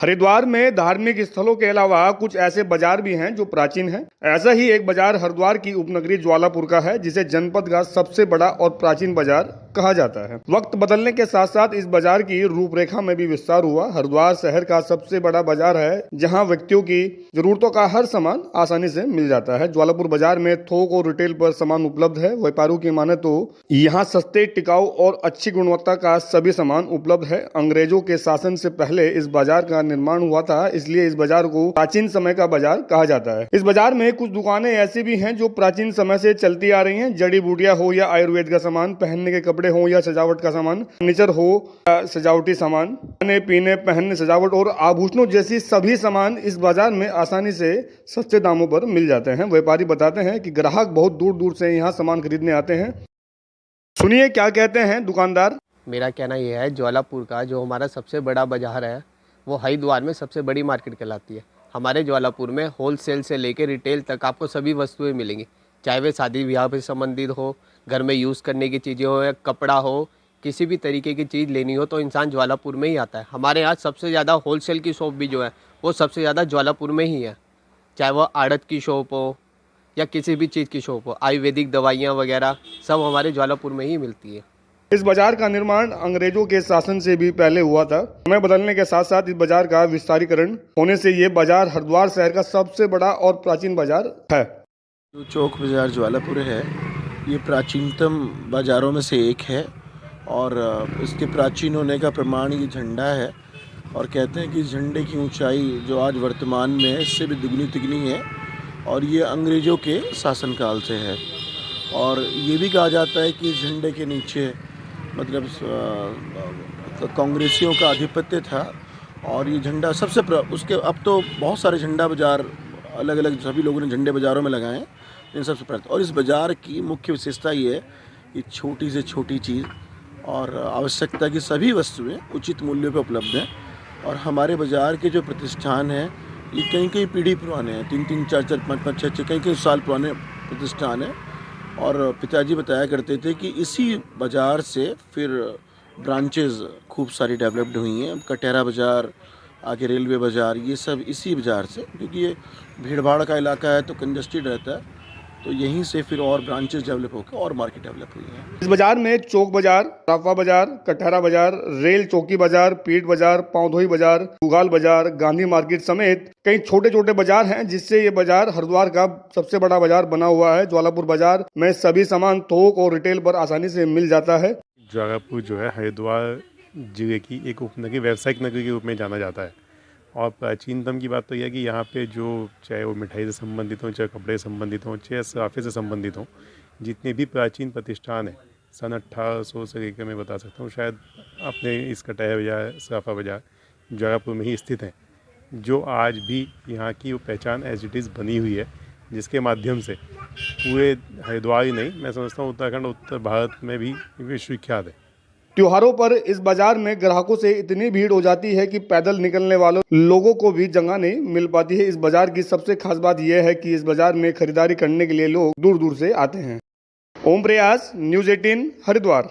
हरिद्वार में धार्मिक स्थलों के अलावा कुछ ऐसे बाजार भी हैं जो प्राचीन हैं। ऐसा ही एक बाजार हरिद्वार की उपनगरी ज्वालापुर का है, जिसे जनपद का सबसे बड़ा और प्राचीन बाजार कहा जाता है। वक्त बदलने के साथ साथ इस बाजार की रूपरेखा में भी विस्तार हुआ। हरिद्वार शहर का सबसे बड़ा बाजार है, जहां व्यक्तियों की जरूरतों का हर सामान आसानी से मिल जाता है। ज्वालापुर बाजार में थोक और रिटेल पर सामान उपलब्ध है। व्यापारियों की माने तो यहाँ सस्ते, टिकाऊ और अच्छी गुणवत्ता का सभी सामान उपलब्ध है। अंग्रेजों के शासन से पहले इस बाजार का निर्माण हुआ था, इसलिए इस बाजार को प्राचीन समय का बाजार कहा जाता है। इस बाजार में कुछ दुकानें ऐसी भी हैं जो प्राचीन समय से चलती आ रही हैं। जड़ी बूटियां हो या आयुर्वेद का सामान, पहनने के कपड़े हो या सजावट का सामान, फर्नीचर हो या सजावटी सामान, खाने पीने, पहनने, सजावट और आभूषणों जैसी सभी सामान इस बाजार में आसानी से सस्ते दामों पर मिल जाते हैं। व्यापारी बताते हैं कि ग्राहक बहुत दूर दूर से यहाँ सामान खरीदने आते हैं। सुनिए क्या कहते हैं दुकानदार। मेरा कहना यह है, ज्वालापुर का जो हमारा सबसे बड़ा बाजार है वो हरिद्वार में सबसे बड़ी मार्केट कहलाती है। हमारे ज्वालापुर में होलसेल से लेकर रिटेल तक आपको सभी वस्तुएं मिलेंगी, चाहे वे शादी ब्याह से संबंधित हो, घर में यूज़ करने की चीज़ें हो या कपड़ा हो, किसी भी तरीके की चीज़ लेनी हो तो इंसान ज्वालापुर में ही आता है। हमारे यहाँ सबसे ज़्यादा होलसेल की शॉप भी जो है वो सबसे ज़्यादा ज्वालापुर में ही है, चाहे वह आड़त की शॉप हो या किसी भी चीज़ की शॉप हो। आयुर्वेदिक दवाइयाँ वगैरह सब हमारे ज्वालापुर में ही मिलती है। इस बाजार का निर्माण अंग्रेजों के शासन से भी पहले हुआ था। समय बदलने के साथ साथ इस बाजार का विस्तारीकरण होने से ये बाजार हरिद्वार शहर का सबसे बड़ा और प्राचीन बाजार है। जो चौक बाजार ज्वालापुर है, ये प्राचीनतम बाज़ारों में से एक है और इसके प्राचीन होने का प्रमाण ये झंडा है। और कहते हैं कि इस झंडे की ऊंचाई जो आज वर्तमान में है इससे भी दुगनी तिगनी है और ये अंग्रेज़ों के शासनकाल से है। और ये भी कहा जाता है कि इस झंडे के नीचे मतलब कांग्रेसियों का आधिपत्य था और ये झंडा सबसे उसके अब तो बहुत सारे झंडा बाज़ार अलग अलग सभी लोगों ने झंडे बाज़ारों में लगाए हैं, इन सबसे पहले। और इस बाज़ार की मुख्य विशेषता ये है कि छोटी से छोटी चीज़ और आवश्यकता की सभी वस्तुएं उचित मूल्यों पर उपलब्ध हैं। और हमारे बाज़ार के जो प्रतिष्ठान हैं ये कई कई पीढ़ी पुराने हैं, 3-3, 4-4, 5-5, 6-6 कई कई साल पुराने प्रतिष्ठान हैं। और पिताजी बताया करते थे कि इसी बाज़ार से फिर ब्रांचेस खूब सारी डेवलप्ड हुई हैं। कटेरा बाज़ार, आगे रेलवे बाज़ार, ये सब इसी बाज़ार से, क्योंकि ये भीड़ भाड़ का इलाका है तो कंजस्टेड रहता है, तो यहीं से फिर और ब्रांचेस डेवलप होकर और मार्केट डेवलप हुई है। इस बाजार में चौक बाजार, राफा बाजार, कटहरा बाजार, रेल चौकी बाजार, पीठ बाजार, पांवधोई बाजार, पुगाल बाजार, गांधी मार्केट समेत कई छोटे छोटे बाजार हैं, जिससे ये बाजार हरिद्वार का सबसे बड़ा बाजार बना हुआ है। ज्वालापुर बाजार में सभी सामान थोक और रिटेल पर आसानी से मिल जाता है। ज्वालापुर जो है हरिद्वार जिले की एक उपनगरी, व्यावसायिक नगरी के रूप में जाना जाता है। और प्राचीनतम की बात तो यह है कि यहाँ पे जो चाहे वो मिठाई से संबंधित हों, चाहे कपड़े से संबंधित हों, चाहे सराफे से संबंधित हों, जितने भी प्राचीन प्रतिष्ठान हैं सन 1800 से लेकर मैं बता सकता हूँ, शायद अपने इस कटहरा बाजार, सराफा बाजार ज्वालापुर में ही स्थित हैं, जो आज भी यहाँ की वो पहचान एज इट इज़ बनी हुई है, जिसके माध्यम से पूरे हरिद्वार ही नहीं, मैं समझता हूँ उत्तराखंड, उत्तर भारत में भी विश्वविख्यात है। त्योहारों पर इस बाजार में ग्राहकों से इतनी भीड़ हो जाती है कि पैदल निकलने वालों लोगों को भी जगह नहीं मिल पाती है। इस बाजार की सबसे खास बात यह है कि इस बाजार में खरीदारी करने के लिए लोग दूर दूर से आते हैं। ओम प्रयास, न्यूज़ 18 हरिद्वार।